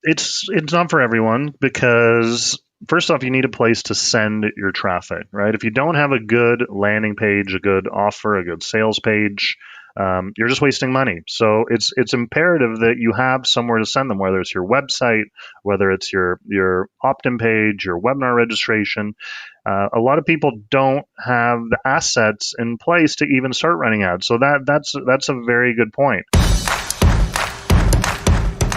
It's not for everyone because first off, you need a place to send your traffic, right? If you don't have a good landing page, a good offer, a good sales page, you're just wasting money. So it's imperative that you have somewhere to send them, whether it's your website, whether it's your opt-in page, your webinar registration. A lot of people don't have the assets in place to even start running ads. So that's a very good point.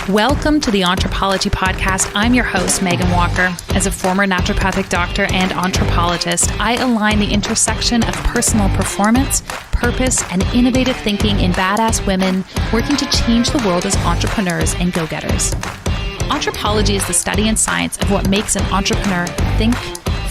Welcome to the Anthropology Podcast. I'm your host, Megan Walker. As a former naturopathic doctor and anthropologist, I align the intersection of personal performance, purpose, and innovative thinking in badass women working to change the world as entrepreneurs and go-getters. Anthropology is the study and science of what makes an entrepreneur think,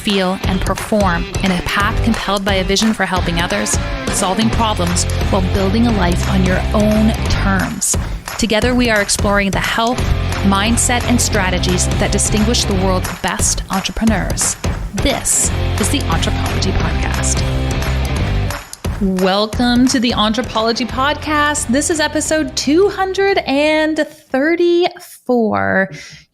feel, and perform in a path compelled by a vision for helping others, solving problems, while building a life on your own terms. Together, we are exploring the health, mindset, and strategies that distinguish the world's best entrepreneurs. This is the Anthropology Podcast. Welcome to the Anthropology Podcast. This is episode 234.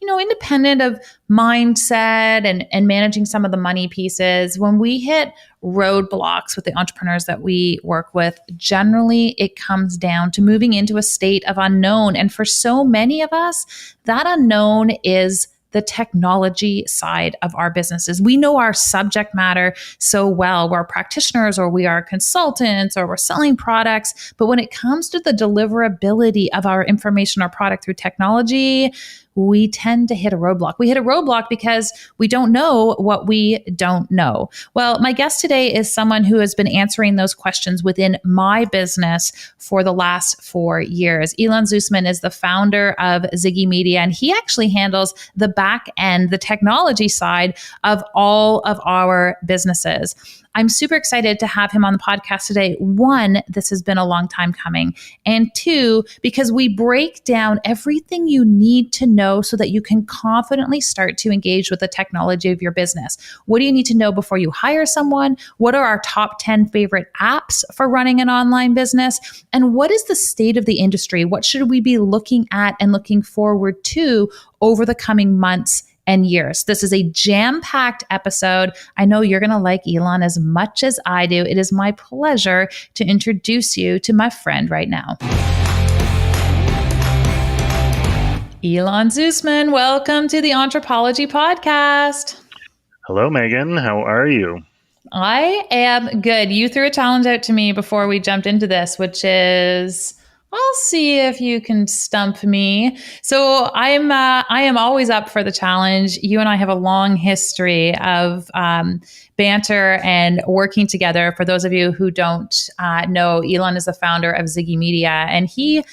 Independent of mindset and managing some of the money pieces, when we hit roadblocks with the entrepreneurs that we work with, generally it comes down to moving into a state of unknown. And for so many of us, that unknown is the technology side of our businesses. We know our subject matter so well. We're practitioners, or we are consultants, or we're selling products. But when it comes to the deliverability of our information or product through technology, we tend to hit a roadblock. We hit a roadblock because we don't know what we don't know. Well, my guest today is someone who has been answering those questions within my business for the last 4 years. Elan Zusman is the founder of ZigiMedia, and he actually handles the back end, the technology side of all of our businesses. I'm super excited to have him on the podcast today. One, this has been a long time coming. And two, because we break down everything you need to know so that you can confidently start to engage with the technology of your business. What do you need to know before you hire someone? What are our top 10 favorite apps for running an online business? And what is the state of the industry? What should we be looking at and looking forward to over the coming months and years? This is a jam-packed episode. I know you're going to like Elan as much as I do. It is my pleasure to introduce you to my friend right now. Elan Zusman, welcome to the Anthropology Podcast. Hello, Megan. How are you? I am good. You threw a challenge out to me before we jumped into this, which is, I'll see if you can stump me. So I am always up for the challenge. You and I have a long history of banter and working together. For those of you who don't know, Elan is the founder of ZigiMedia, and he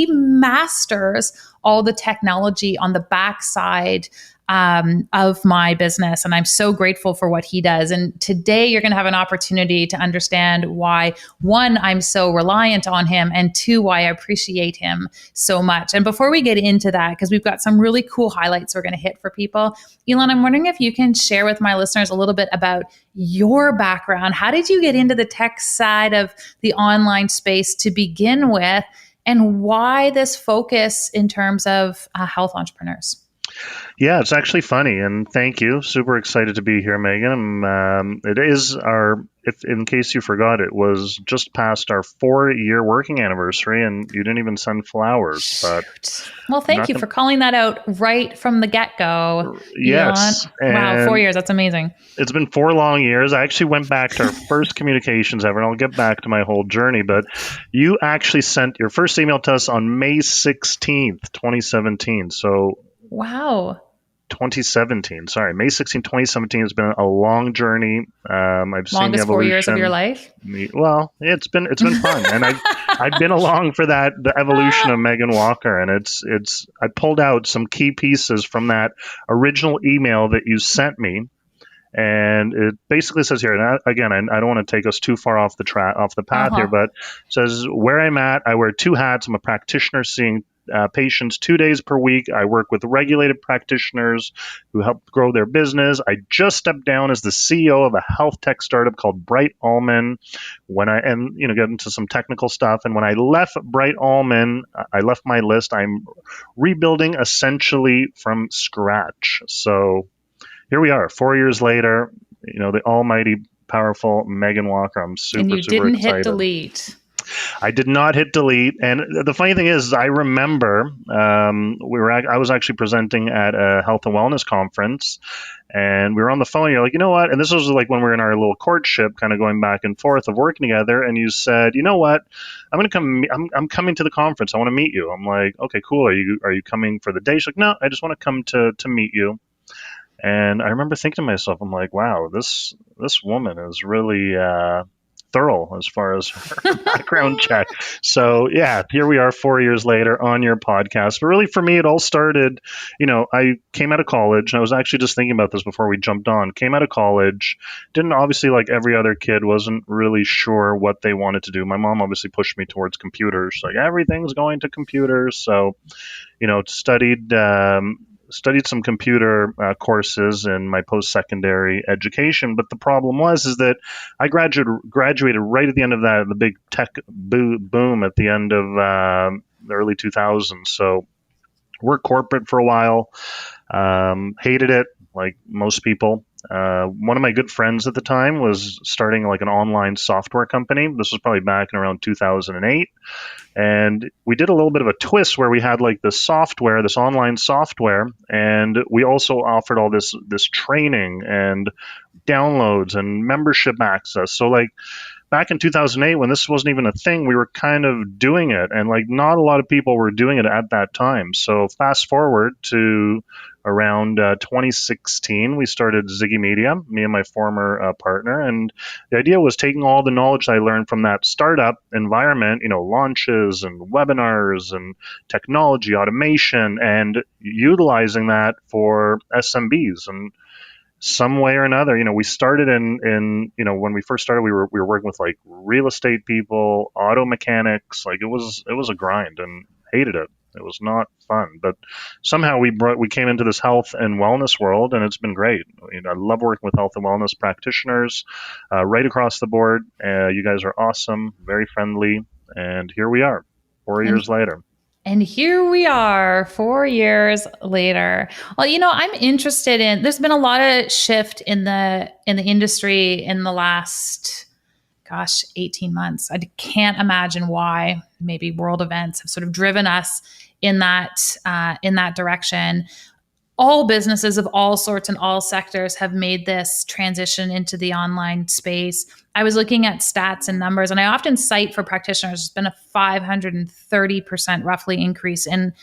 masters all the technology on the backside of my business. And I'm so grateful for what he does. And today you're going to have an opportunity to understand why, one, I'm so reliant on him, and two, why I appreciate him so much. And before we get into that, because we've got some really cool highlights we're going to hit for people, Elan, I'm wondering if you can share with my listeners a little bit about your background. How did you get into the tech side of the online space to begin with, and why this focus in terms of health entrepreneurs? Yeah, it's actually funny, and thank you. Super excited to be here, Megan. It is if in case you forgot, it was just past our 4-year working anniversary, and you didn't even send flowers. But well, thank you for calling that out right from the get-go. Yes. Wow, 4 years. That's amazing. It's been 4 long years. I actually went back to our first communications ever, and I'll get back to my whole journey. But you actually sent your first email to us on May 16th, 2017. So wow. 2017. Sorry, May 16, 2017 has been a long journey. I've seen the evolution. 4 years of your life. Well, it's been fun, and I've been along for the evolution of Megan Walker, and it's I pulled out some key pieces from that original email that you sent me, and it basically says here. And again, I don't want to take us too far off the path here, but it says where I'm at. I wear 2 hats. I'm a practitioner seeing patients 2 days per week. I work with regulated practitioners who help grow their business. I just stepped down as the CEO of a health tech startup called Bright Almond. Get into some technical stuff. And when I left Bright Almond, I left my list. I'm rebuilding essentially from scratch. So here we are, 4 years later. The almighty, powerful Megan Walker. I'm super, and you super didn't excited. hit delete. I did not hit delete. And the funny thing is, I remember I was actually presenting at a health and wellness conference, and we were on the phone. You're like, you know what? And this was like when we were in our little courtship, kind of going back and forth of working together. And you said, you know what? I'm coming to the conference. I want to meet you. I'm like, okay, cool. Are you coming for the day? She's like, no, I just want to come to meet you. And I remember thinking to myself, I'm like, wow, this woman is really thorough as far as her background check. So yeah, here we are 4 years later on your podcast. But really for me, it all started, I came out of college. I was actually just thinking about this before we jumped on. Came out of college, didn't obviously, like every other kid, wasn't really sure what they wanted to do. My mom obviously pushed me towards computers. Like everything's going to computers. So, studied some computer courses in my post-secondary education, but the problem is that I graduated right at the end of the big tech boom at the end of the early 2000s. So worked corporate for a while, hated it like most people. One of my good friends at the time was starting like an online software company. This was probably back in around 2008. And we did a little bit of a twist where we had like this online software, and we also offered all this training and downloads and membership access. So like back in 2008, when this wasn't even a thing, we were kind of doing it, and like not a lot of people were doing it at that time. So fast forward to around 2016, we started ZigiMedia, me and my former partner, and the idea was taking all the knowledge I learned from that startup environment, launches and webinars and technology automation, and utilizing that for SMBs. And some way or another, we started in when we first started, we were working with like real estate people, auto mechanics. Like it was a grind, and hated it. It was not fun, but somehow we came into this health and wellness world, and it's been great. I love working with health and wellness practitioners right across the board. You guys are awesome, very friendly, and here we are, 4 years later. And here we are 4 years later. Well, I'm interested in, there's been a lot of shift in the industry in the last, 18 months. I can't imagine why. Maybe world events have sort of driven us in that direction. All businesses of all sorts and all sectors have made this transition into the online space. I was looking at stats and numbers, and I often cite for practitioners, there's been a 530% roughly increase in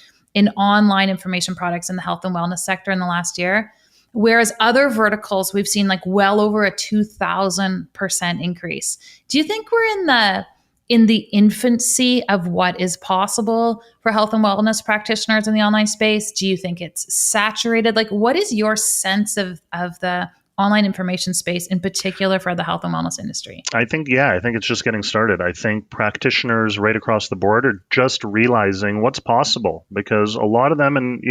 online information products in the health and wellness sector in the last year. Whereas other verticals, we've seen like well over a 2,000% increase. Do you think we're in the infancy of what is possible for health and wellness practitioners in the online space? Do you think it's saturated? Like, what is your sense of the online information space, in particular for the health and wellness industry? I think it's just getting started. I think practitioners right across the board are just realizing what's possible, because a lot of them, and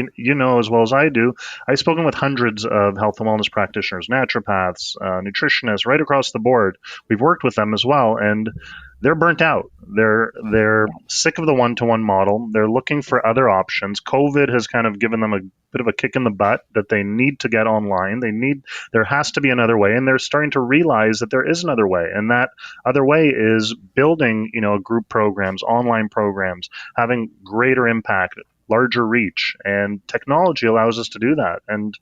as well as I do, I've spoken with hundreds of health and wellness practitioners, naturopaths, nutritionists, right across the board. We've worked with them as well, and they're burnt out. They're sick of the one-to-one model. They're looking for other options. COVID has kind of given them a bit of a kick in the butt that they need to get online. There has to be another way, and they're starting to realize that there is another way, and that other way is building, group programs, online programs, having greater impact, larger reach, and technology allows us to do that. And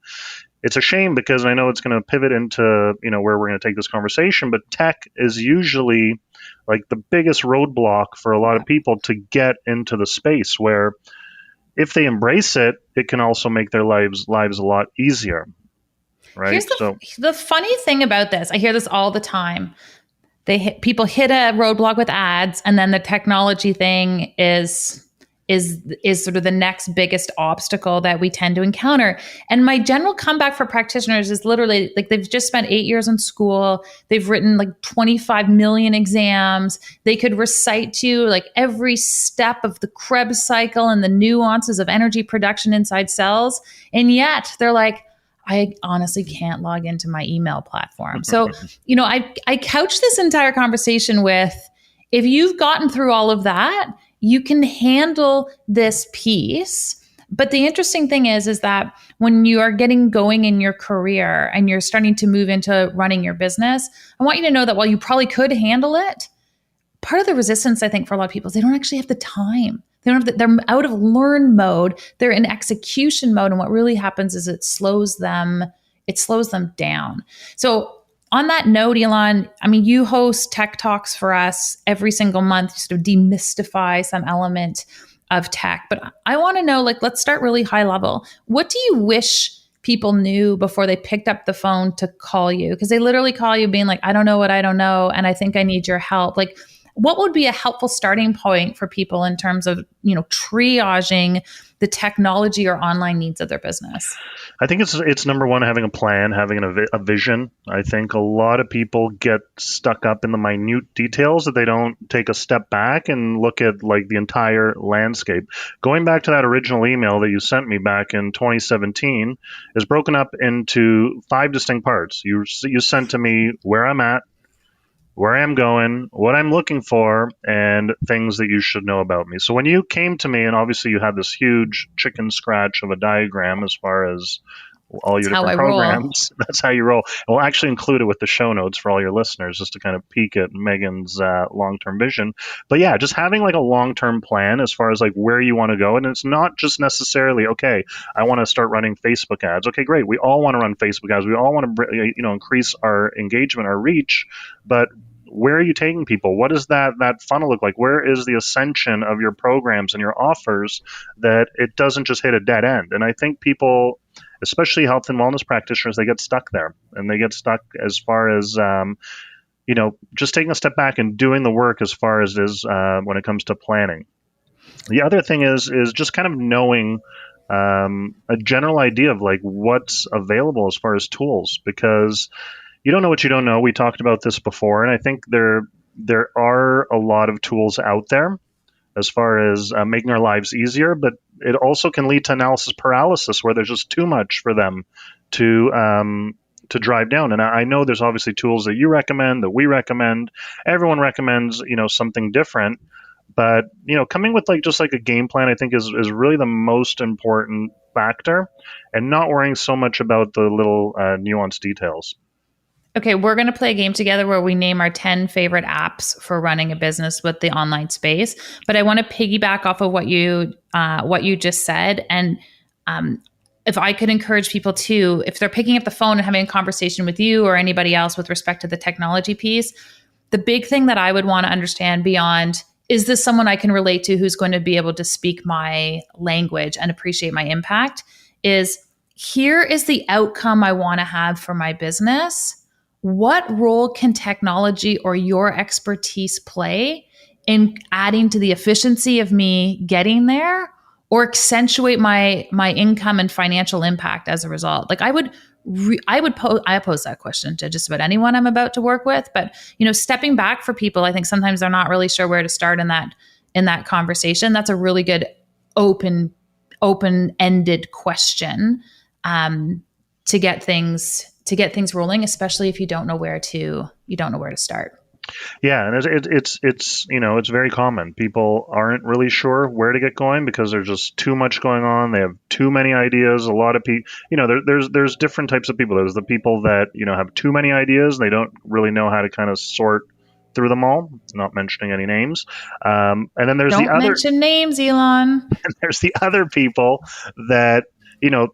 it's a shame, because I know it's going to pivot into, where we're going to take this conversation, but tech is usually like the biggest roadblock for a lot of people to get into the space, where if they embrace it, it can also make their lives a lot easier. Right. Here's the funny thing about this. I hear this all the time. People hit a roadblock with ads, and then the technology thing is is sort of the next biggest obstacle that we tend to encounter. And my general comeback for practitioners is literally like they've just spent 8 years in school. They've written like 25 million exams. They could recite to you like every step of the Krebs cycle and the nuances of energy production inside cells. And yet they're like, I honestly can't log into my email platform. So, I couch this entire conversation with, if you've gotten through all of that, you can handle this piece. But the interesting thing is that when you are getting going in your career and you're starting to move into running your business, I want you to know that while you probably could handle it, part of the resistance, I think, for a lot of people is they don't actually have the time. They're out of learn mode. They're in execution mode. And what really happens is it slows them down. So on that note, Elan, I mean, you host tech talks for us every single month to sort of demystify some element of tech. But I want to know, like, let's start really high level. What do you wish people knew before they picked up the phone to call you? Because they literally call you being like, I don't know what I don't know, and I think I need your help. Like, what would be a helpful starting point for people in terms of, triaging the technology or online needs of their business? I think it's number one, having a plan, having a vision. I think a lot of people get stuck up in the minute details that they don't take a step back and look at like the entire landscape. Going back to that original email that you sent me back in 2017 is broken up into 5 distinct parts. You sent to me where I'm at, where I'm going, what I'm looking for, and things that you should know about me. So when you came to me, and obviously you had this huge chicken scratch of a diagram as far as all your different programs. That's how you roll. And we'll actually include it with the show notes for all your listeners, just to kind of peek at Megan's long-term vision. But yeah, just having like a long-term plan as far as like where you want to go. And it's not just necessarily, okay, I want to start running Facebook ads. Okay, great. We all want to run Facebook ads. We all want to, increase our engagement, our reach. But where are you taking people? What does that funnel look like? Where is the ascension of your programs and your offers that it doesn't just hit a dead end? And I think people, especially health and wellness practitioners, they get stuck there, and they get stuck as far as just taking a step back and doing the work as far as it is when it comes to planning. The other thing is just kind of knowing a general idea of like what's available as far as tools, because you don't know what you don't know. We talked about this before, and I think there are a lot of tools out there as far as making our lives easier, but it also can lead to analysis paralysis where there's just too much for them to drive down. And I know there's obviously tools that you recommend, that we recommend. Everyone recommends, something different. But, coming with just a game plan, I think is really the most important factor, and not worrying so much about the little nuanced details. Okay, we're going to play a game together where we name our 10 favorite apps for running a business with the online space. But I want to piggyback off of what you just said. And if I could encourage people to, if they're picking up the phone and having a conversation with you or anybody else with respect to the technology piece, the big thing that I would want to understand beyond, is this someone I can relate to who's going to be able to speak my language and appreciate my impact, is here is the outcome I want to have for my business. What role can technology or your expertise play in adding to the efficiency of me getting there, or accentuate my income and financial impact as a result? Like I pose that question to just about anyone I'm about to work with. But stepping back for people, I think sometimes they're not really sure where to start in that conversation. That's a really good open-ended question to get things rolling, especially if you don't know where to start. Yeah, and it's very common. People aren't really sure where to get going because there's just too much going on. They have too many ideas. A lot of people, there's different types of people. There's the people that have too many ideas. They don't really know how to kind of sort through them all. Not mentioning any names. And then there's don't mention names, Elan. And there's the other people that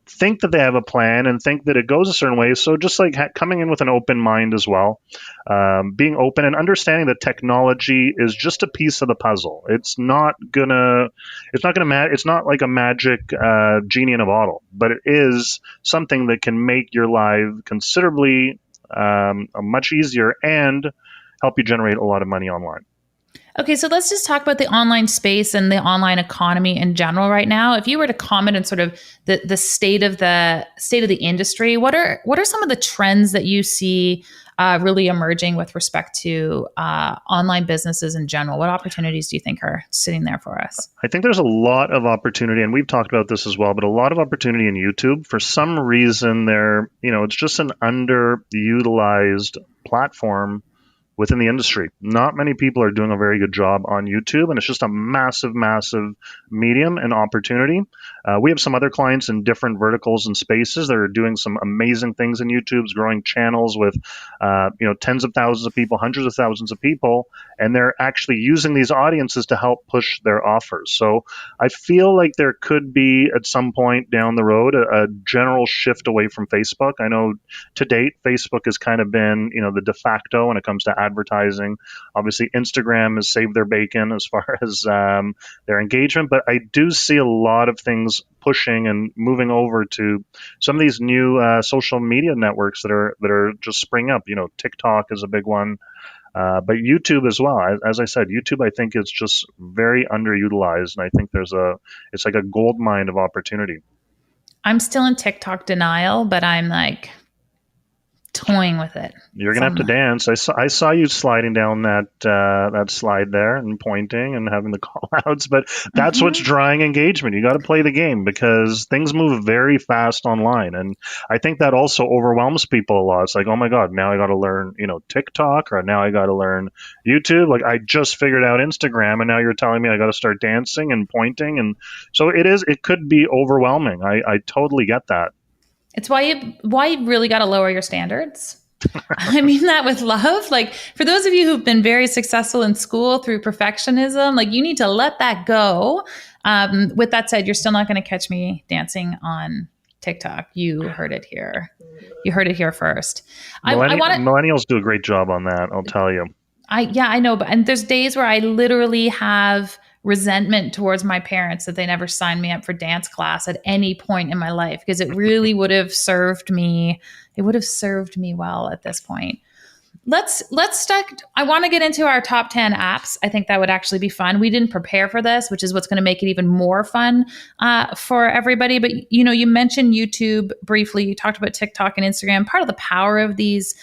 think that they have a plan and think that it goes a certain way. So just like coming in with an open mind as well, being open and understanding that technology is just a piece of the puzzle. It's not like a magic genie in a bottle, but it is something that can make your life considerably much easier and help you generate a lot of money online. Okay, so let's just talk about the online space and the online economy in general right now. If you were to comment on sort of the state of the industry, what are some of the trends that you see really emerging with respect to online businesses in general? What opportunities do you think are sitting there for us? I think there's a lot of opportunity, and we've talked about this as well, but a lot of opportunity in YouTube. For some reason, it's just an underutilized platform within the industry. Not many people are doing a very good job on YouTube, and it's just a massive, massive medium and opportunity. We have some other clients in different verticals and spaces that are doing some amazing things in YouTube's growing channels with, tens of thousands of people, hundreds of thousands of people, and they're actually using these audiences to help push their offers. So I feel like there could be at some point down the road a general shift away from Facebook. I know to date, Facebook has kind of been, the de facto when it comes to advertising. Obviously, Instagram has saved their bacon as far as their engagement, but I do see a lot of things pushing and moving over to some of these new social media networks that are just springing up. TikTok is a big one. But YouTube as well. As I said, YouTube, I think is just very underutilized, and I think it's like a gold mine of opportunity. I'm still in TikTok denial, but I'm like toying with it. You're gonna have to dance. I saw you sliding down that slide there and pointing and having the call outs, but that's what's drawing engagement. You got to play the game because things move very fast online, and I think that also overwhelms people a lot. It's like, oh my god, now I got to learn TikTok, or now I got to learn YouTube. Like I just figured out Instagram, and now you're telling me I got to start dancing and pointing, and so it could be overwhelming. I totally get that. It's why you really got to lower your standards. I mean that with love. Like for those of you who've been very successful in school through perfectionism, like you need to let that go. With that said, you're still not going to catch me dancing on TikTok. You heard it here. You heard it here first. Millennials do a great job on that, I'll tell you. I know, and there's days where I literally have resentment towards my parents that they never signed me up for dance class at any point in my life, because it really would have served me. It would have served me well at this point. Let's start. I want to get into our top 10 apps. I think that would actually be fun. We didn't prepare for this, which is what's going to make it even more fun for everybody. But you mentioned YouTube briefly. You talked about TikTok and Instagram. Part of the power of these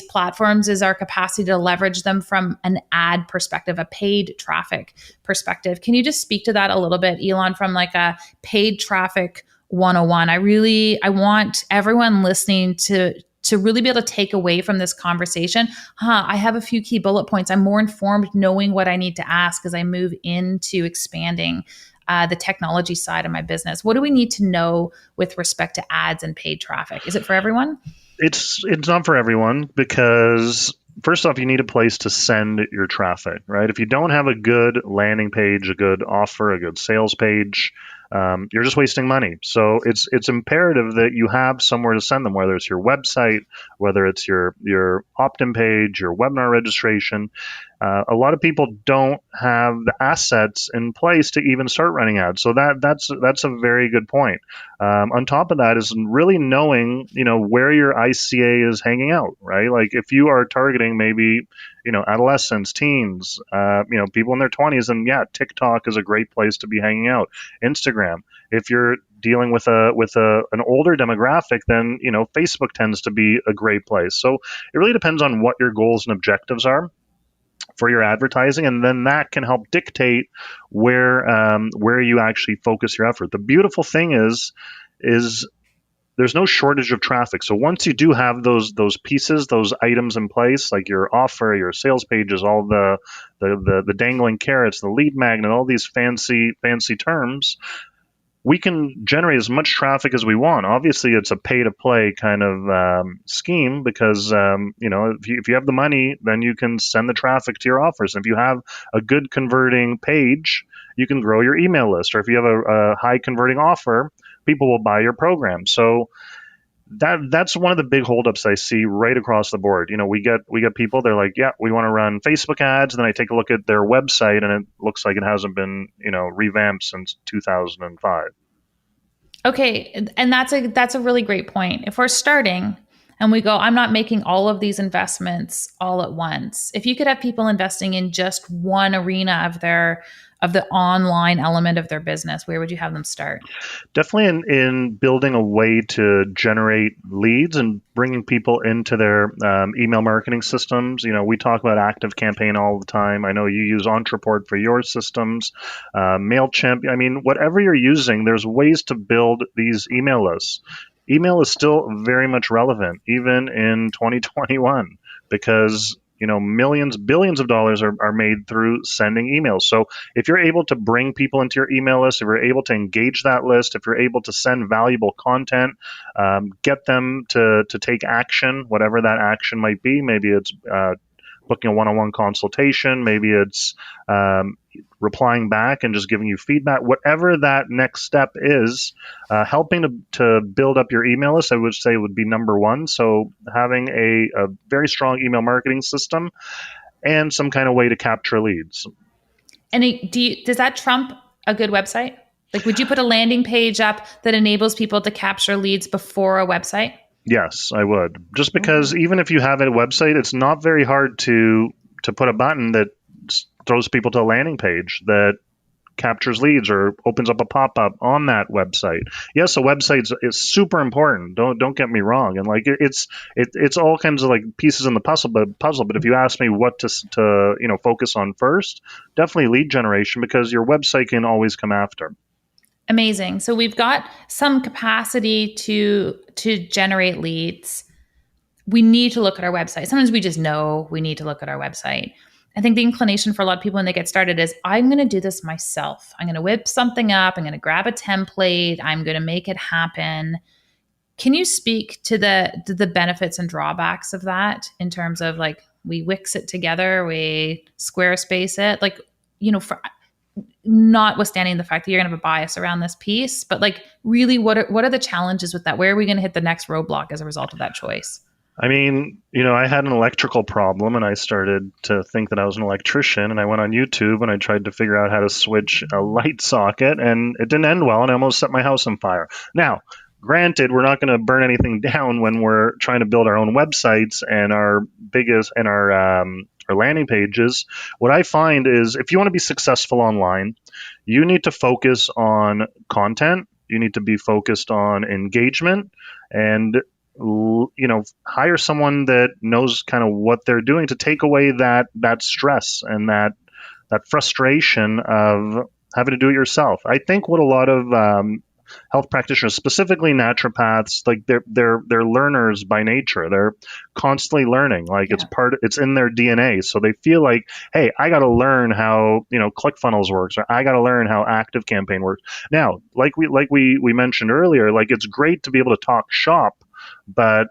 platforms is our capacity to leverage them from an ad perspective, a paid traffic perspective. Can you just speak to that a little bit, Elan, from like a paid traffic 101? I want everyone listening to really be able to take away from this conversation. I have a few key bullet points. I'm more informed knowing what I need to ask as I move into expanding the technology side of my business. What do we need to know with respect to ads and paid traffic? Is it for everyone? It's not for everyone because first off, you need a place to send your traffic, right? If you don't have a good landing page, a good offer, a good sales page, you're just wasting money. So it's imperative that you have somewhere to send them, whether it's your website, whether it's your opt-in page, your webinar registration. A lot of people don't have the assets in place to even start running ads. So that's a very good point. On top of that is really knowing, where your ICA is hanging out, right? Like if you are targeting maybe, adolescents, teens, people in their 20s, and yeah, TikTok is a great place to be hanging out. Instagram. If you're dealing with an older demographic, then Facebook tends to be a great place. So it really depends on what your goals and objectives are for your advertising, and then that can help dictate where you actually focus your effort. The beautiful thing is there's no shortage of traffic. So once you do have those pieces, those items in place, like your offer, your sales pages, all the dangling carrots, the lead magnet, all these fancy terms, we can generate as much traffic as we want. Obviously, it's a pay-to-play kind of scheme because, if you have the money, then you can send the traffic to your offers. And if you have a good converting page, you can grow your email list. Or if you have a high converting offer, people will buy your program. So that's one of the big holdups I see right across the board. We get people, they're like, yeah, we want to run Facebook ads. And then I take a look at their website and it looks like it hasn't been, revamped since 2005. Okay. And that's a really great point. If we're starting, and we go, I'm not making all of these investments all at once. If you could have people investing in just one arena of the online element of their business, where would you have them start? Definitely in building a way to generate leads and bringing people into their email marketing systems. We talk about Active Campaign all the time. I know you use Entreport for your systems, MailChimp. I mean, whatever you're using, there's ways to build these email lists. Email is still very much relevant, even in 2021, because millions, billions of dollars are made through sending emails. So if you're able to bring people into your email list, if you're able to engage that list, if you're able to send valuable content, get them to take action, whatever that action might be. Maybe it's booking a one-on-one consultation. Maybe it's replying back and just giving you feedback. Whatever that next step is, helping to build up your email list, I would say would be number one. So having a very strong email marketing system and some kind of way to capture leads. And does that trump a good website? Like, would you put a landing page up that enables people to capture leads before a website? Yes, I would. Just because even if you have a website, it's not very hard to put a button that throws people to a landing page that captures leads or opens up a pop-up on that website. Yes, a website is super important. Don't get me wrong. And like it's all kinds of like pieces in the puzzle. But if you ask me what to focus on first, definitely lead generation, because your website can always come after. Amazing. So we've got some capacity to generate leads. We need to look at our website. Sometimes we just know we need to look at our website. I think the inclination for a lot of people when they get started is, I'm going to do this myself. I'm going to whip something up. I'm going to grab a template. I'm going to make it happen. Can you speak to the benefits and drawbacks of that in terms of like, we Wix it together, we Squarespace it, like, for notwithstanding the fact that you're going to have a bias around this piece, but like really what are the challenges with that? Where are we going to hit the next roadblock as a result of that choice? I mean, I had an electrical problem and I started to think that I was an electrician, and I went on YouTube and I tried to figure out how to switch a light socket, and it didn't end well, and I almost set my house on fire. Now, granted, we're not going to burn anything down when we're trying to build our own websites and our landing pages. What I find is, if you want to be successful online, you need to focus on content. You need to be focused on engagement, and hire someone that knows kind of what they're doing to take away that stress and that frustration of having to do it yourself. I think what a lot of health practitioners, specifically naturopaths, like they're learners by nature. They're constantly learning. Like it's in their DNA. So they feel like, hey, I got to learn how ClickFunnels works, or I got to learn how Active Campaign works. Now, like we mentioned earlier, like it's great to be able to talk shop, but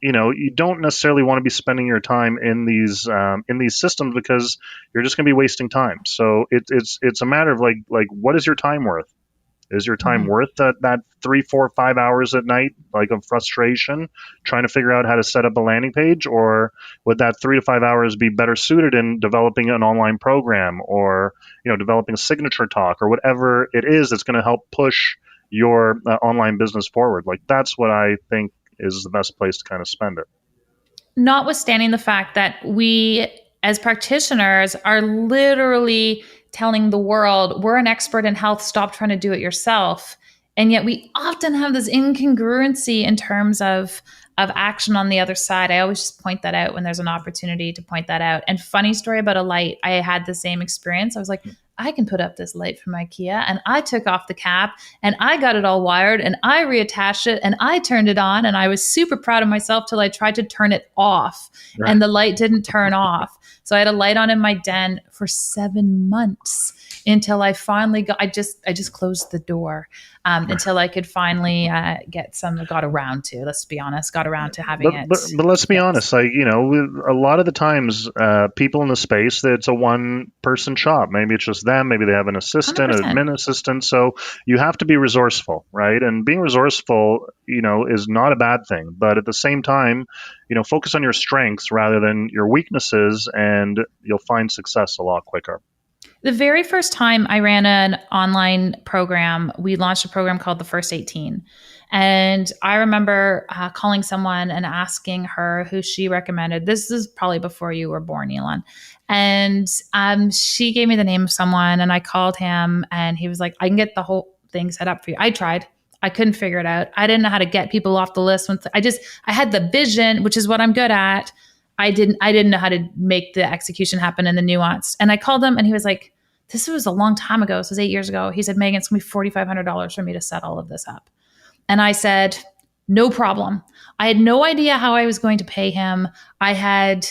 you don't necessarily want to be spending your time in these systems, because you're just going to be wasting time. So it's a matter of like what is your time worth? Is your time worth that 3, 4, 5 hours at night, like of frustration, trying to figure out how to set up a landing page? Or would that 3 to 5 hours be better suited in developing an online program, or developing a signature talk, or whatever it is that's going to help push your online business forward? Like, that's what I think is the best place to kind of spend it. Notwithstanding the fact that we as practitioners are literally telling the world, we're an expert in health, stop trying to do it yourself. And yet we often have this incongruency in terms of action on the other side. I always just point that out when there's an opportunity to point that out. And funny story about a light, I had the same experience. I was like, I can put up this light from IKEA, and I took off the cap and I got it all wired and I reattached it and I turned it on, and I was super proud of myself till I tried to turn it off and the light didn't turn off. So I had a light on in my den for 7 months until I finally I just closed the door until I could finally got around to having it. But let's be honest, like, a lot of the times people in the space, it's a one person shop. Maybe it's just them. Maybe they have an assistant, 100%. An admin assistant. So you have to be resourceful, right? And being resourceful, is not a bad thing. But at the same time, focus on your strengths rather than your weaknesses, and you'll find success a lot quicker. The very first time I ran an online program, we launched a program called the First 18. And I remember calling someone and asking her who she recommended. This is probably before you were born, Elan. And she gave me the name of someone, and I called him, and he was like, I can get the whole thing set up for you. I tried. I couldn't figure it out. I didn't know how to get people off the list. I had the vision, which is what I'm good at. I didn't know how to make the execution happen and the nuance. And I called him, and he was like, this was a long time ago. This was 8 years ago. He said, Megan, it's going to be $4,500 for me to set all of this up. And I said, no problem. I had no idea how I was going to pay him. I had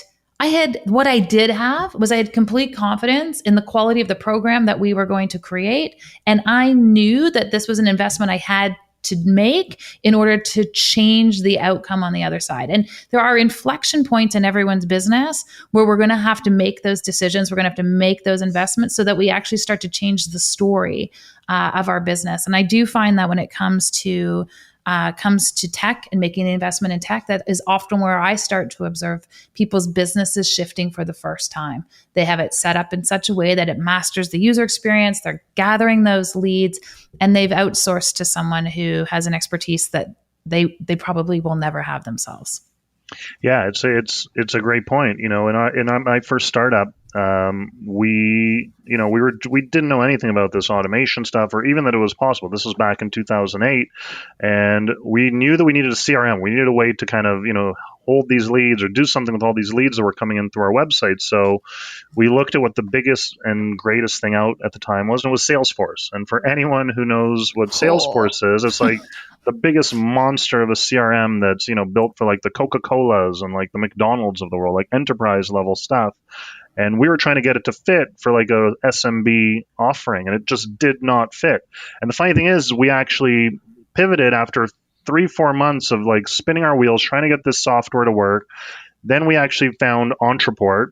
what I did have was I had complete confidence in the quality of the program that we were going to create. And I knew that this was an investment I had to make in order to change the outcome on the other side. And there are inflection points in everyone's business where we're going to have to make those decisions. We're going to have to make those investments so that we actually start to change the story of our business. And I do find that when it comes to tech and making an investment in tech, that is often where I start to observe people's businesses shifting for the first time. They have it set up in such a way that it masters the user experience. They're gathering those leads, and they've outsourced to someone who has an expertise that they probably will never have themselves. Yeah, it's a great point. In my first startup, we didn't know anything about this automation stuff, or even that it was possible. This was back in 2008, and we knew that we needed a CRM. We needed a way to kind of hold these leads or do something with all these leads that were coming in through our website. So we looked at what the biggest and greatest thing out at the time was, and it was Salesforce. And for anyone who knows what Salesforce is, it's like the biggest monster of a CRM that's built for like the Coca-Colas and like the McDonald's of the world, like enterprise level stuff. And we were trying to get it to fit for like a SMB offering, and it just did not fit. And the funny thing is, we actually pivoted after 3-4 months of like spinning our wheels trying to get this software to work. Then we actually found Ontraport,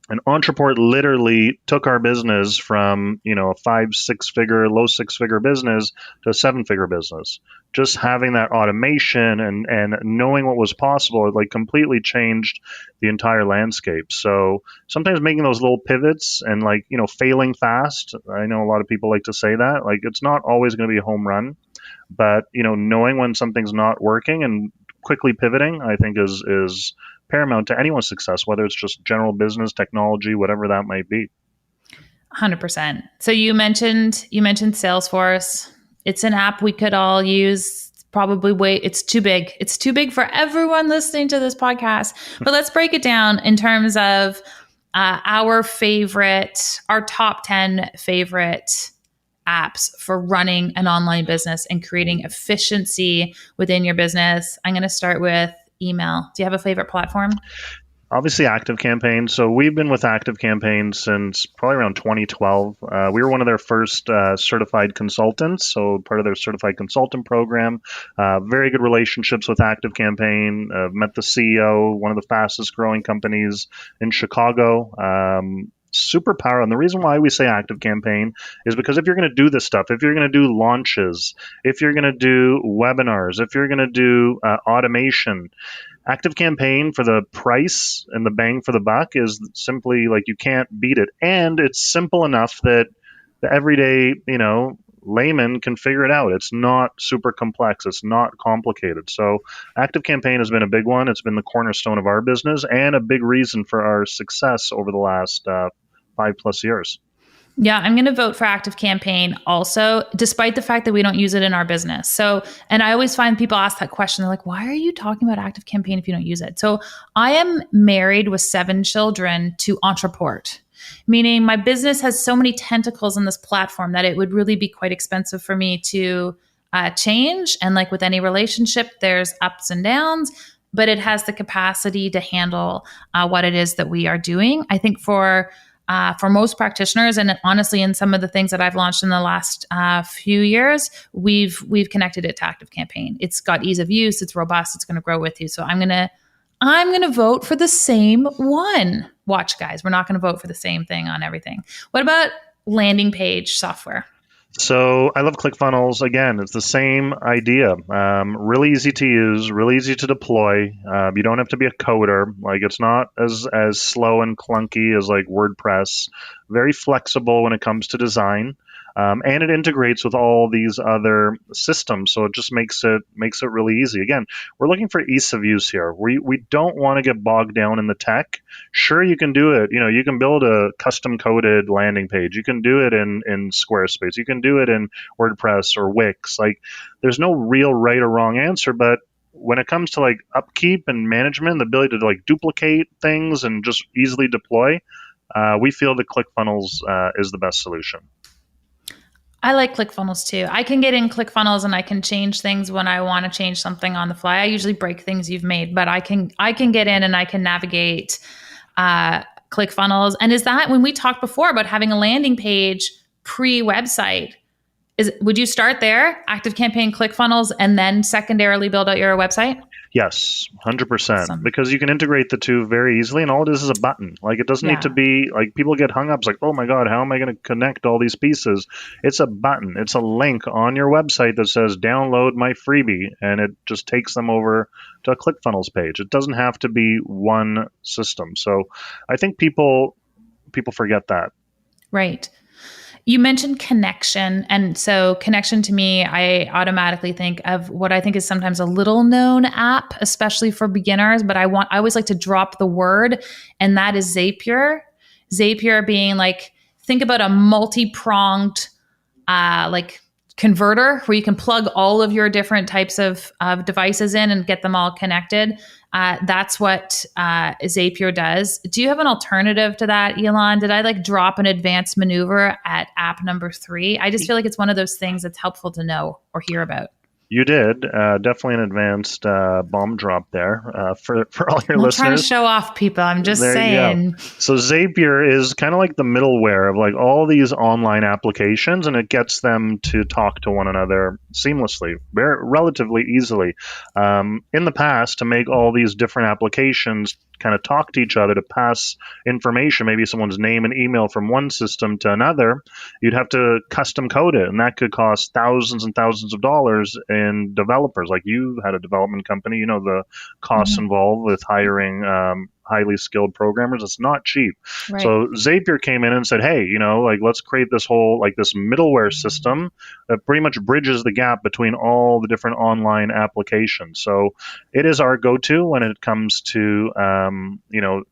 and Ontraport literally took our business from a low 6-figure business to a 7-figure business. Just having that automation and knowing what was possible, it like completely changed the entire landscape. So sometimes making those little pivots and like failing fast. I know a lot of people like to say that, like, it's not always going to be a home run, but knowing when something's not working and quickly pivoting, I think is paramount to anyone's success, whether it's just general business, technology, whatever that might be. 100%. So you mentioned Salesforce. It's an app we could all use. Probably it's too big. It's too big for everyone listening to this podcast. But let's break it down in terms of our top 10 favorite apps for running an online business and creating efficiency within your business. I'm going to start with email. Do you have a favorite platform? Obviously, ActiveCampaign. So we've been with ActiveCampaign since probably around 2012. We were one of their first certified consultants, so part of their certified consultant program. Very good relationships with ActiveCampaign. Met the CEO, one of the fastest growing companies in Chicago. Super powerful. And the reason why we say ActiveCampaign is because if you're going to do this stuff, if you're going to do launches, if you're going to do webinars, if you're going to do automation, ActiveCampaign, for the price and the bang for the buck, is simply like you can't beat it. And it's simple enough that the everyday, layman can figure it out. It's not super complex. It's not complicated. So ActiveCampaign has been a big one. It's been the cornerstone of our business and a big reason for our success over the last 5+ years. Yeah, I'm going to vote for ActiveCampaign also, despite the fact that we don't use it in our business. So, and I always find people ask that question. They're like, why are you talking about ActiveCampaign if you don't use it? So I am married with 7 children to Ontraport, meaning my business has so many tentacles in this platform that it would really be quite expensive for me to change. And like with any relationship, there's ups and downs, but it has the capacity to handle what it is that we are doing. I think for most practitioners, and honestly, in some of the things that I've launched in the last few years, we've connected it to ActiveCampaign. It's got ease of use. It's robust. It's going to grow with you. So I'm gonna vote for the same one. Watch, guys. We're not going to vote for the same thing on everything. What about landing page software? So I love ClickFunnels. Again, it's the same idea. Really easy to use, really easy to deploy. You don't have to be a coder. Like it's not as slow and clunky as like WordPress. Very flexible when it comes to design. And it integrates with all these other systems, so it just makes it really easy. Again, we're looking for ease of use here. We don't want to get bogged down in the tech. Sure, you can do it. You can build a custom coded landing page. You can do it in Squarespace. You can do it in WordPress or Wix. Like, there's no real right or wrong answer, but when it comes to like upkeep and management, the ability to like duplicate things and just easily deploy, we feel that ClickFunnels is the best solution. I like ClickFunnels too. I can get in ClickFunnels and I can change things when I want to change something on the fly. I usually break things you've made, but I can get in and I can navigate ClickFunnels. And is that when we talked before about having a landing page pre-website? Would you start there, ActiveCampaign, ClickFunnels, and then secondarily build out your website? Yes, 100%. Awesome. Because you can integrate the two very easily, and all it is a button. Like, it doesn't need to be, like, people get hung up. It's like, oh my God, how am I going to connect all these pieces? It's a button. It's a link on your website that says, download my freebie, and it just takes them over to a ClickFunnels page. It doesn't have to be one system. So I think people forget that. Right. You mentioned connection. And so connection to me, I automatically think of what I think is sometimes a little known app, especially for beginners, but I always like to drop the word, and that is Zapier. Zapier being like, think about a multi-pronged, like converter where you can plug all of your different types of devices in and get them all connected. That's what Zapier does. Do you have an alternative to that, Elan? Did I like drop an advanced maneuver at app number 3? I just feel like it's one of those things that's helpful to know or hear about. You did. Definitely an advanced bomb drop there for all your listeners. I'm trying to show off, people. I'm just saying. So Zapier is kind of like the middleware of like all these online applications, and it gets them to talk to one another seamlessly, relatively easily. In the past, to make all these different applications kind of talk to each other to pass information, maybe someone's name and email from one system to another, you'd have to custom code it, and that could cost thousands and thousands of dollars in developers. Like, you had a development company, you know the costs involved with hiring highly skilled programmers. It's not cheap. Right. So Zapier came in and said, hey, like, let's create this whole, like, this middleware system that pretty much bridges the gap between all the different online applications. So it is our go-to when it comes to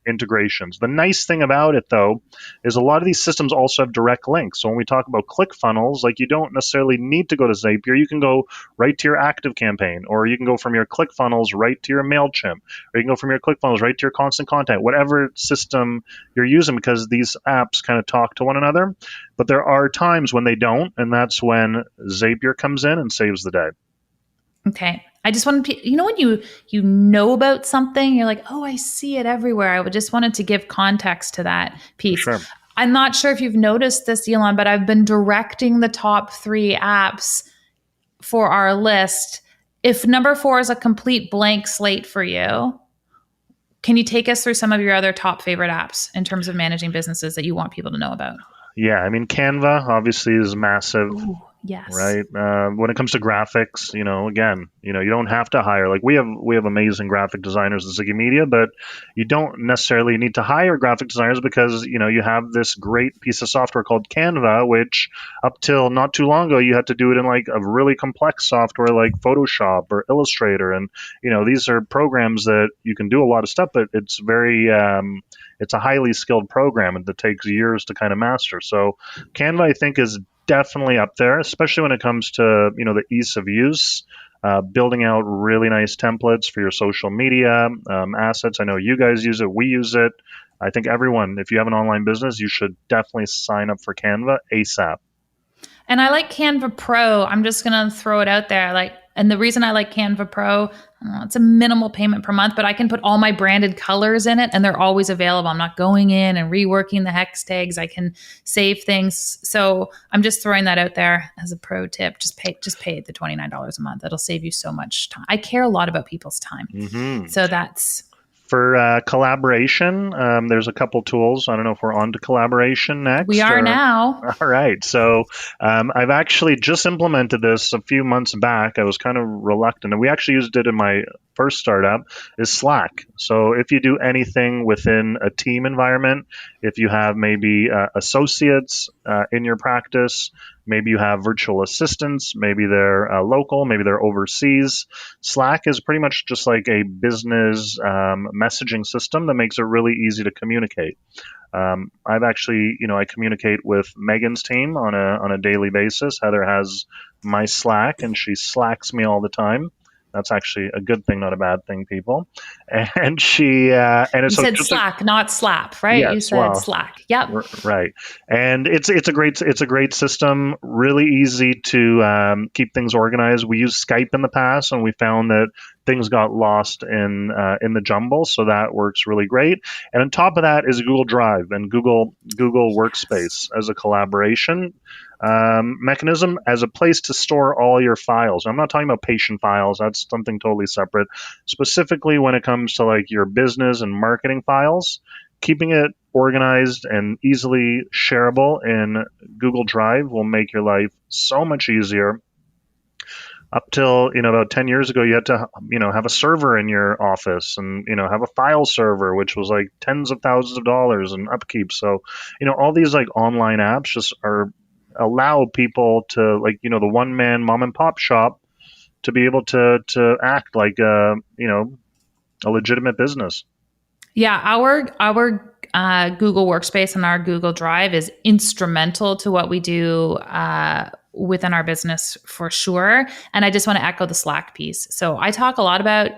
integrations. The nice thing about it, though, is a lot of these systems also have direct links. So when we talk about ClickFunnels, like, you don't necessarily need to go to Zapier. You can go right to your ActiveCampaign, or you can go from your ClickFunnels right to your MailChimp, or you can go from your ClickFunnels right to your Constant Contact, whatever system you're using, because these apps kind of talk to one another. But there are times when they don't, and that's when Zapier comes in and saves the day. Okay. I just wanted to, when you know about something, you're like, oh, I see it everywhere. I just wanted to give context to that piece. Sure. I'm not sure if you've noticed this, Elan, but I've been directing the top 3 apps for our list. If number 4 is a complete blank slate for you, can you take us through some of your other top favorite apps in terms of managing businesses that you want people to know about? Yeah, I mean, Canva obviously is massive. Ooh, yes. Right. When it comes to graphics, again, you don't have to hire. Like, we have amazing graphic designers at ZigiMedia, but you don't necessarily need to hire graphic designers because, you have this great piece of software called Canva, which up till not too long ago, you had to do it in like a really complex software like Photoshop or Illustrator. And, these are programs that you can do a lot of stuff, but it's very, it's a highly skilled program that takes years to kind of master. So Canva, I think, is definitely up there, especially when it comes to the ease of use, building out really nice templates for your social media assets. I know you guys use it. We use it. I think everyone, if you have an online business, you should definitely sign up for Canva ASAP. And I like Canva Pro. I'm just going to throw it out there. And the reason I like Canva Pro, it's a minimal payment per month, but I can put all my branded colors in it and they're always available. I'm not going in and reworking the hex tags. I can save things. So I'm just throwing that out there as a pro tip. Just pay the $29 a month. That'll save you so much time. I care a lot about people's time. Mm-hmm. So that's For collaboration, there's a couple tools. I don't know if we're on to collaboration We next are or. now. All right. So I've actually just implemented this a few months back. I was kind of reluctant, and we actually used it in my first startup, is Slack. So if you do anything within a team environment, if you have maybe associates in your practice, maybe you have virtual assistants, maybe they're local, maybe they're overseas. Slack is pretty much just like a business messaging system that makes it really easy to communicate. I've actually, I communicate with Megan's team on a daily basis. Heather has my Slack, and she slacks me all the time. That's actually a good thing, not a bad thing, people. And You so said just Slack, not slap, right? You yes, said well, Slack. Yep. right, and it's a great system. Really easy to keep things organized. We used Skype in the past, and we found that things got lost in the jumble. So that works really great. And on top of that is Google Drive and Google Workspace as a collaboration mechanism, as a place to store all your files. I'm not talking about patient files. That's something totally separate. Specifically, when it comes to like your business and marketing files, keeping it organized and easily shareable in Google Drive will make your life so much easier. Up till about 10 years ago, you had to have a server in your office and have a file server, which was like tens of thousands of dollars in upkeep. So all these like online apps just allow people to, like, the one man mom and pop shop to be able to act like a legitimate business. Yeah, our Google Workspace and our Google Drive is instrumental to what we do within our business for sure. And I just want to echo the Slack piece. So I talk a lot about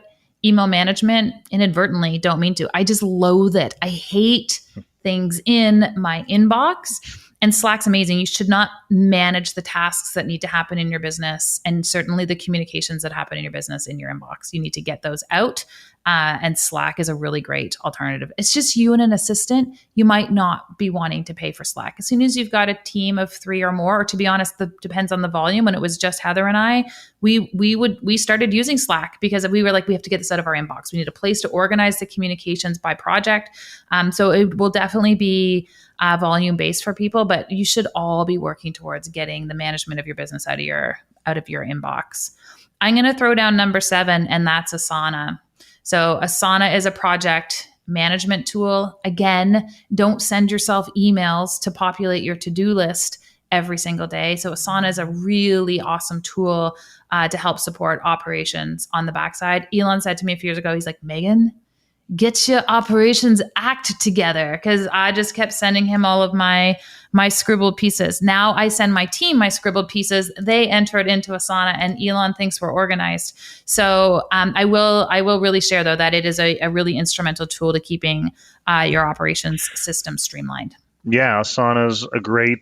email management inadvertently, don't mean to. I just loathe it. I hate things in my inbox. And Slack's amazing. You should not manage the tasks that need to happen in your business, and certainly the communications that happen in your business in your inbox. You need to get those out. And Slack is a really great alternative. It's just you and an assistant. You might not be wanting to pay for Slack. As soon as you've got a team of 3 or more, or to be honest, that depends on the volume. When it was just Heather and I, we started using Slack because we were like, we have to get this out of our inbox. We need a place to organize the communications by project. So it will definitely be volume based for people, but you should all be working towards getting the management of your business out of your inbox. I'm going to throw down number 7, and that's Asana. So Asana is a project management tool. Again, don't send yourself emails to populate your to-do list every single day. So Asana is a really awesome tool to help support operations on the backside. Elan said to me a few years ago, he's like, Megan, get your operations act together, because I just kept sending him all of my scribbled pieces. Now I send my team my scribbled pieces. They enter it into Asana, and Elan thinks we're organized. So I will really share, though, that it is a really instrumental tool to keeping your operations system streamlined. Yeah, Asana's a great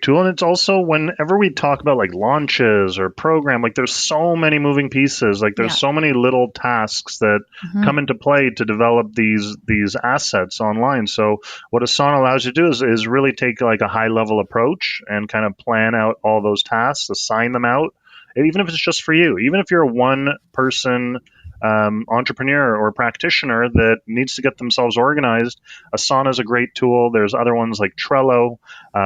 tool, and it's also, whenever we talk about like launches or program, like there's so many moving pieces, like there's so many little tasks that come into play to develop these assets online. So what Asana allows you to do is really take like a high level approach and kind of plan out all those tasks, assign them out, even if it's just for you, even if you're a one person entrepreneur or practitioner that needs to get themselves organized. Asana is a great tool. There's other ones like Trello.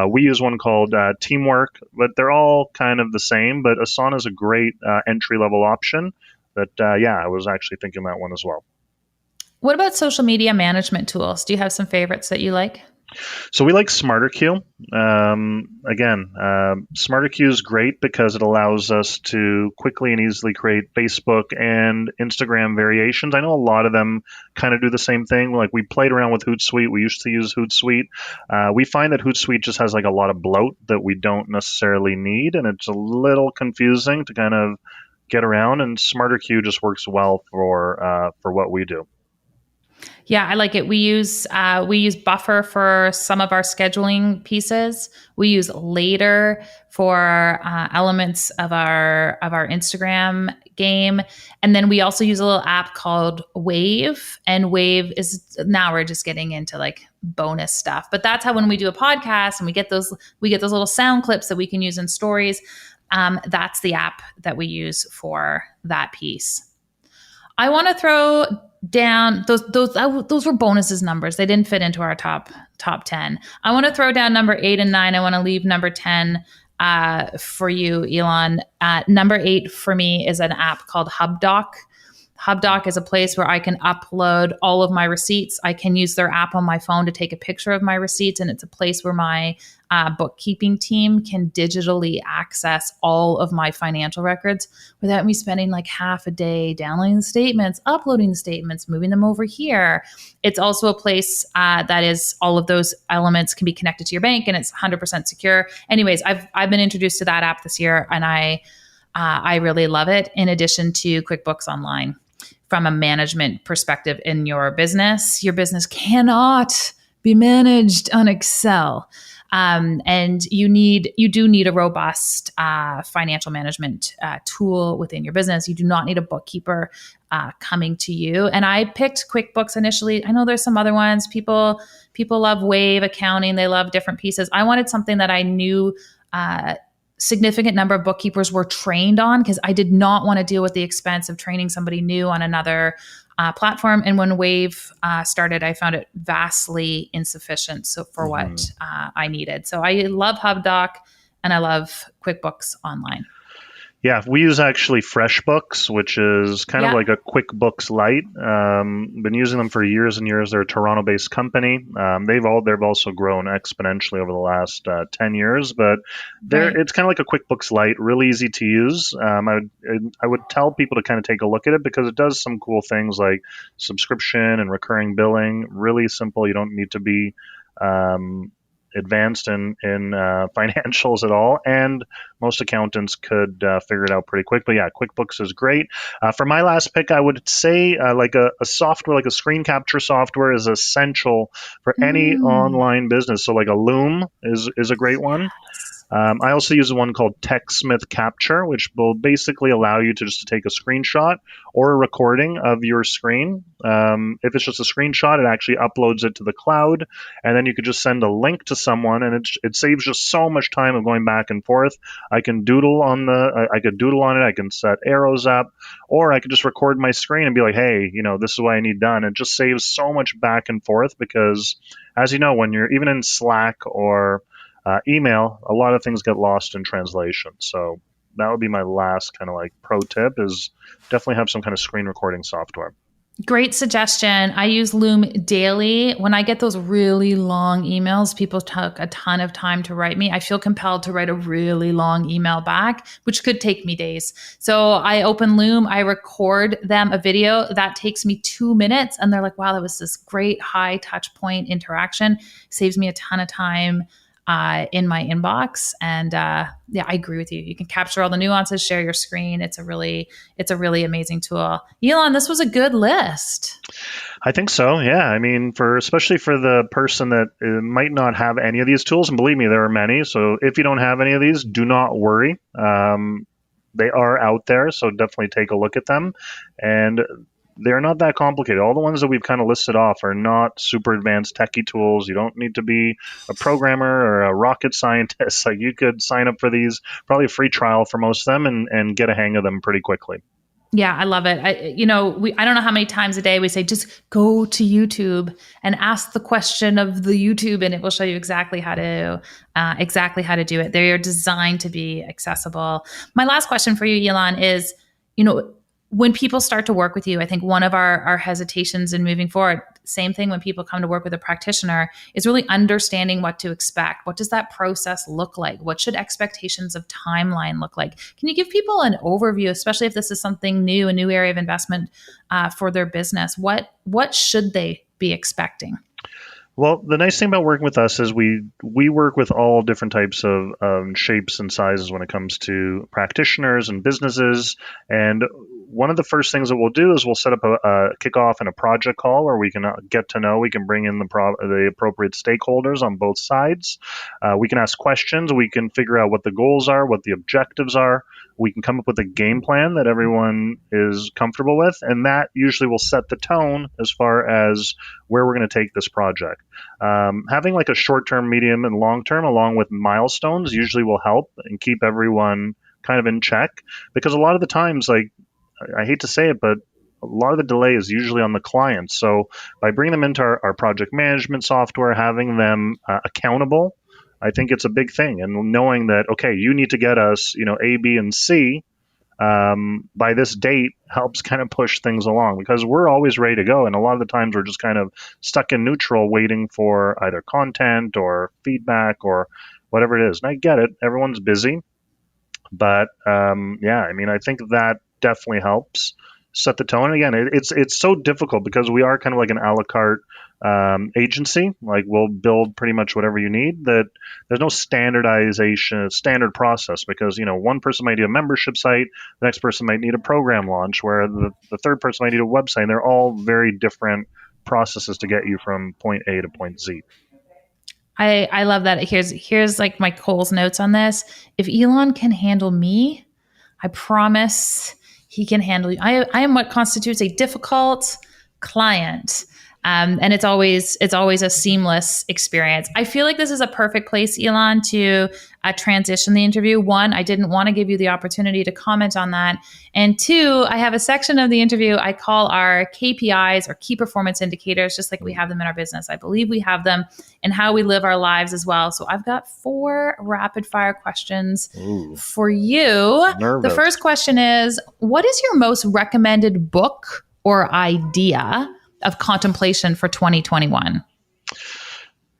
We use one called Teamwork, but they're all kind of the same. But Asana is a great entry-level option that, I was actually thinking that one as well. What about social media management tools? Do you have some favorites that you like? So we like SmarterQ. SmarterQ is great because it allows us to quickly and easily create Facebook and Instagram variations. I know a lot of them kind of do the same thing. Like, we played around with Hootsuite. We used to use Hootsuite. We find that Hootsuite just has like a lot of bloat that we don't necessarily need, and it's a little confusing to kind of get around. And SmarterQ just works well for what we do. Yeah, I like it. We use Buffer for some of our scheduling pieces. We use Later for elements of our Instagram game, and then we also use a little app called Wave. And Wave is, now we're just getting into like bonus stuff. But that's how, when we do a podcast and we get those little sound clips that we can use in stories. That's the app that we use for that piece. I want to throw down those were bonuses numbers. They didn't fit into our top 10. I want to throw down number 8 and 9. I want to leave number 10 for you, Elan. Number 8 for me is an app called HubDoc. HubDoc is a place where I can upload all of my receipts. I can use their app on my phone to take a picture of my receipts, and it's a place where my bookkeeping team can digitally access all of my financial records without me spending like half a day downloading the statements, uploading the statements, moving them over here. It's also a place that is all of those elements can be connected to your bank, and it's 100% secure. Anyways, I've been introduced to that app this year, and I really love it. In addition to QuickBooks Online. From a management perspective in your business cannot be managed on Excel. And you do need a robust financial management tool within your business. You do not need a bookkeeper coming to you. And I picked QuickBooks initially. I know there's some other ones. People love Wave accounting. They love different pieces. I wanted something that I knew significant number of bookkeepers were trained on, because I did not want to deal with the expense of training somebody new on another platform. And when Wave started, I found it vastly insufficient for what I needed. So I love HubDoc and I love QuickBooks Online. Yeah, we use actually FreshBooks, which is kind of like a QuickBooks Lite. Been using them for years and years. They're a Toronto-based company. They've also grown exponentially over the last 10 years, but it's kind of like a QuickBooks Lite, really easy to use. I would tell people to kind of take a look at it because it does some cool things like subscription and recurring billing. Really simple. You don't need to be advanced in financials at all, and most accountants could figure it out pretty quick. But yeah, QuickBooks is great. For my last pick, I would say like a software, like a screen capture software, is essential for any online business. So like a Loom is a great one. I also use one called TechSmith Capture, which will basically allow you to take a screenshot or a recording of your screen. If it's just a screenshot, it actually uploads it to the cloud, and then you could just send a link to someone, and it saves just so much time of going back and forth. I can doodle on it. I can set arrows up, or I could just record my screen and be like, hey, this is what I need done. It just saves so much back and forth because, as you know, when you're even in Slack or email, a lot of things get lost in translation. So that would be my last kind of like pro tip, is definitely have some kind of screen recording software. Great suggestion. I use Loom daily. When I get those really long emails, people took a ton of time to write me. I feel compelled to write a really long email back, which could take me days. So I open Loom, I record them a video that takes me 2 minutes, and they're like, wow, that was this great high touch point interaction. Saves me a ton of time in my inbox. And I agree with you. You can capture all the nuances, share your screen. It's a really amazing tool. Elan, this was a good list. I think so. Yeah. I mean, especially for the person that might not have any of these tools, and believe me, there are many. So if you don't have any of these, do not worry. They are out there. So definitely take a look at them. And they're not that complicated. All the ones that we've kind of listed off are not super advanced techie tools. You don't need to be a programmer or a rocket scientist. Like, you could sign up for these, probably a free trial for most of them, and get a hang of them pretty quickly. Yeah, I love it. I don't know how many times a day we say, just go to YouTube and ask the question of the YouTube, and it will show you exactly how to do it. They are designed to be accessible. My last question for you, Elan, is, when people start to work with you, I think one of our hesitations in moving forward, same thing when people come to work with a practitioner, is really understanding what to expect. What does that process look like? What should expectations of timeline look like? Can you give people an overview, especially if this is something new, a new area of investment for their business? What should they be expecting? Well, the nice thing about working with us is we work with all different types of shapes and sizes when it comes to practitioners and businesses. And one of the first things that we'll do is we'll set up a kickoff and a project call where we can get to know, we can bring in the appropriate stakeholders on both sides. We can ask questions. We can figure out what the goals are, what the objectives are. We can come up with a game plan that everyone is comfortable with. And that usually will set the tone as far as where we're going to take this project. Having like a short-term, medium, and long-term along with milestones usually will help and keep everyone kind of in check, because a lot of the times, like, I hate to say it, but a lot of the delay is usually on the client. So by bringing them into our project management software, having them accountable, I think it's a big thing. And knowing that, okay, you need to get us, A, B, and C by this date helps kind of push things along, because we're always ready to go. And a lot of the times we're just kind of stuck in neutral waiting for either content or feedback or whatever it is. And I get it. Everyone's busy. But I think that definitely helps set the tone. And again, it's so difficult because we are kind of like an a la carte agency. Like, we'll build pretty much whatever you need. That there's no standard process, because one person might need a membership site, the next person might need a program launch, where the third person might need a website. And they're all very different processes to get you from point A to point Z. I love that. Here's like my Cole's notes on this. If Elan can handle me, I promise he can handle you. I am what constitutes a difficult client. And it's always a seamless experience. I feel like this is a perfect place, Elan, to transition the interview. One, I didn't want to give you the opportunity to comment on that. And two, I have a section of the interview I call our KPIs, or key performance indicators, just like we have them in our business. I believe we have them in how we live our lives as well. So I've got 4 rapid fire questions for you. Nervous. The first question is, what is your most recommended book or idea of contemplation for 2021?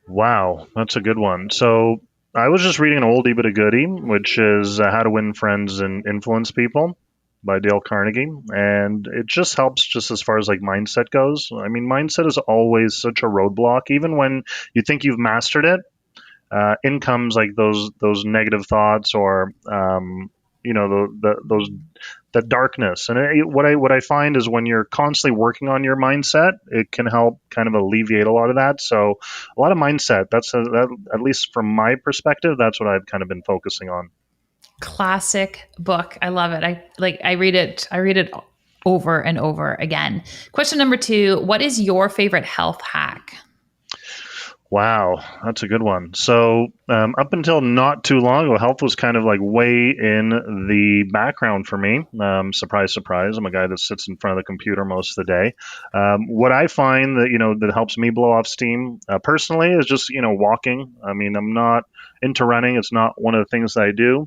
Wow, that's a good one. So I was just reading an oldie but a goodie, which is How to Win Friends and Influence People by Dale Carnegie. And it just helps just as far as like mindset goes. I mean, mindset is always such a roadblock. Even when you think you've mastered it, in comes like those negative thoughts, or the darkness. And what I find is, when you're constantly working on your mindset, it can help kind of alleviate a lot of that. So a lot of mindset, that, at least from my perspective, that's what I've kind of been focusing on. Classic book. I love it. I read it over and over again. Question number 2, what is your favorite health hack? Wow, that's a good one. So up until not too long ago, health was kind of like way in the background for me. Surprise, surprise. I'm a guy that sits in front of the computer most of the day. What I find that helps me blow off steam personally is just walking. I mean, I'm not into running. It's not one of the things that I do.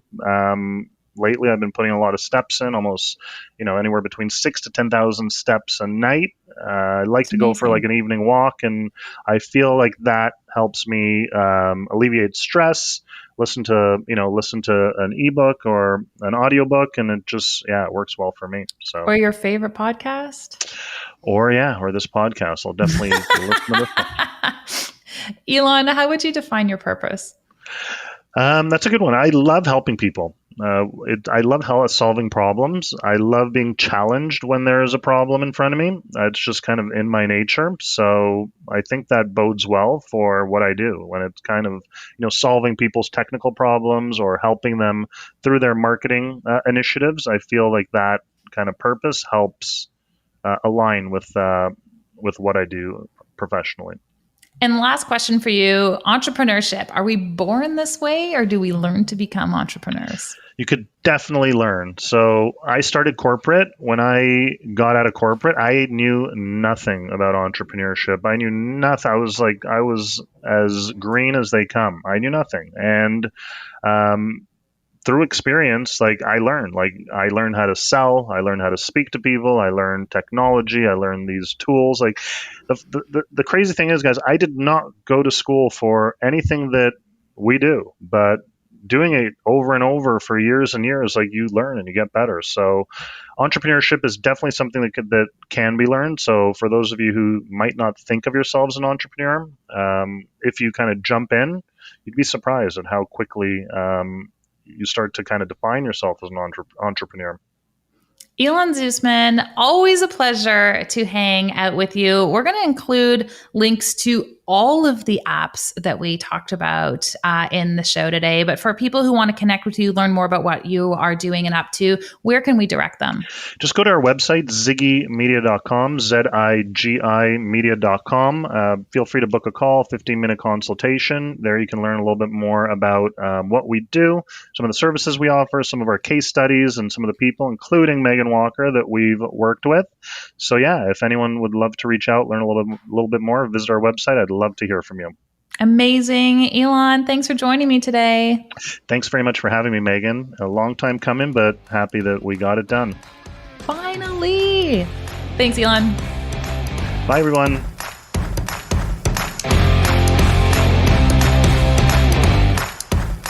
Lately, I've been putting a lot of steps in, almost, anywhere between 6,000 to 10,000 steps a night. I like to go for like an evening walk, and I feel like that helps me alleviate stress. Listen to an ebook or an audiobook, and it just, it works well for me. So, or your favorite podcast, or this podcast. I'll definitely listen to this one. Elan, how would you define your purpose? That's a good one. I love helping people. I love solving problems. I love being challenged when there is a problem in front of me. It's just kind of in my nature. So I think that bodes well for what I do, when it's kind of, solving people's technical problems or helping them through their marketing initiatives. I feel like that kind of purpose helps align with what I do professionally. And last question for you, entrepreneurship. Are we born this way, or do we learn to become entrepreneurs? You could definitely learn. So I started corporate. When I got out of corporate, I knew nothing about entrepreneurship. I knew nothing. I was as green as they come. I knew nothing. And through experience, I learned how to sell. I learned how to speak to people. I learned technology. I learned these tools. The crazy thing is, guys, I did not go to school for anything that we do, but doing it over and over for years and years, you learn and you get better. So entrepreneurship is definitely something that can be learned. So for those of you who might not think of yourselves as an entrepreneur, if you kind of jump in, you'd be surprised at how quickly you start to kind of define yourself as an entrepreneur. Elan Zusman, always a pleasure to hang out with you. We're going to include links to all of the apps that we talked about in the show today. But for people who want to connect with you, learn more about what you are doing and up to, where can we direct them? Just go to our website, ZigiMedia.com, ZIGI media.com. Feel free to book a call, 15-minute consultation. There you can learn a little bit more about what we do, some of the services we offer, some of our case studies, and some of the people, including Megan Walker, that we've worked with. So yeah, if anyone would love to reach out, learn a little bit more, visit our website. I'd love to hear from you. Amazing. Elan, thanks for joining me today. Thanks very much for having me, Megan. A long time coming, but happy that we got it done. Finally. Thanks, Elan. Bye, everyone.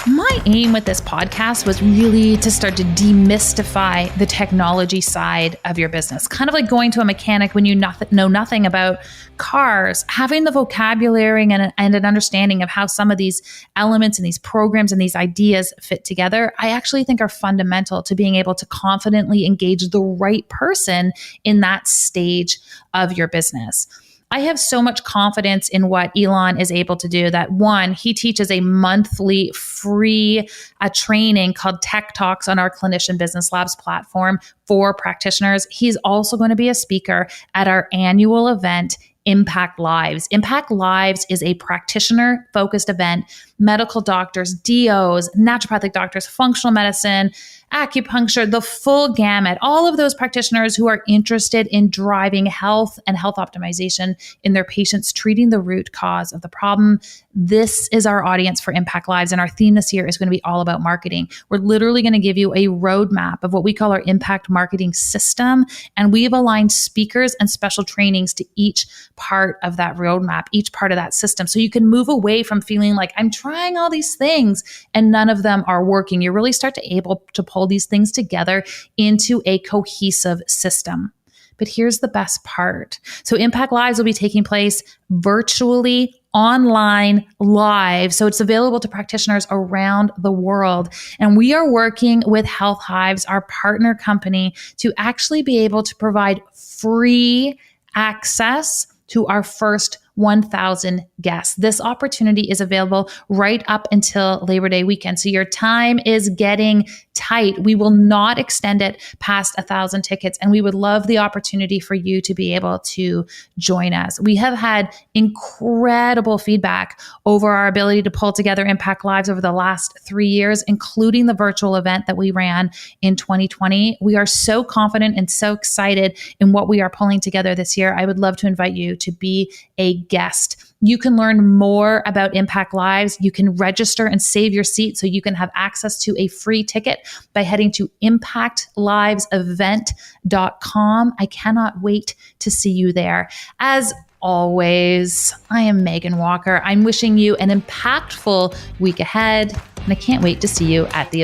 My aim with this podcast was really to start to demystify the technology side of your business. Kind of like going to a mechanic when you know nothing about cars, having the vocabulary and an understanding of how some of these elements and these programs and these ideas fit together, I actually think are fundamental to being able to confidently engage the right person in that stage of your business. I have so much confidence in what Elan is able to do that, one, he teaches a monthly free training called Tech Talks on our Clinician Business Labs platform for practitioners. He's also going to be a speaker at our annual event, Impact Lives. Impact Lives is a practitioner-focused event. Medical doctors, DOs, naturopathic doctors, functional medicine, acupuncture, the full gamut, all of those practitioners who are interested in driving health and health optimization in their patients, treating the root cause of the problem. This is our audience for Impact Lives, and our theme this year is going to be all about marketing. We're literally going to give you a roadmap of what we call our impact marketing system, and we've aligned speakers and special trainings to each part of that roadmap, each part of that system, so you can move away from feeling like I'm trying all these things and none of them are working. You really start to able to pull these things together into a cohesive system. But here's the best part. So Impact Lives will be taking place virtually, online, live. So it's available to practitioners around the world. And we are working with Health Hives, our partner company, to actually be able to provide free access to our first 1,000 guests. This opportunity is available right up until Labor Day weekend. So your time is getting tight. We will not extend it past 1,000 tickets. And we would love the opportunity for you to be able to join us. We have had incredible feedback over our ability to pull together Impact Lives over the last 3 years, including the virtual event that we ran in 2020. We are so confident and so excited in what we are pulling together this year. I would love to invite you to be a guest. You can learn more about Impact Lives. You can register and save your seat so you can have access to a free ticket by heading to impactlivesevent.com. I cannot wait to see you there. As always, I am Megan Walker. I'm wishing you an impactful week ahead, and I can't wait to see you at the event.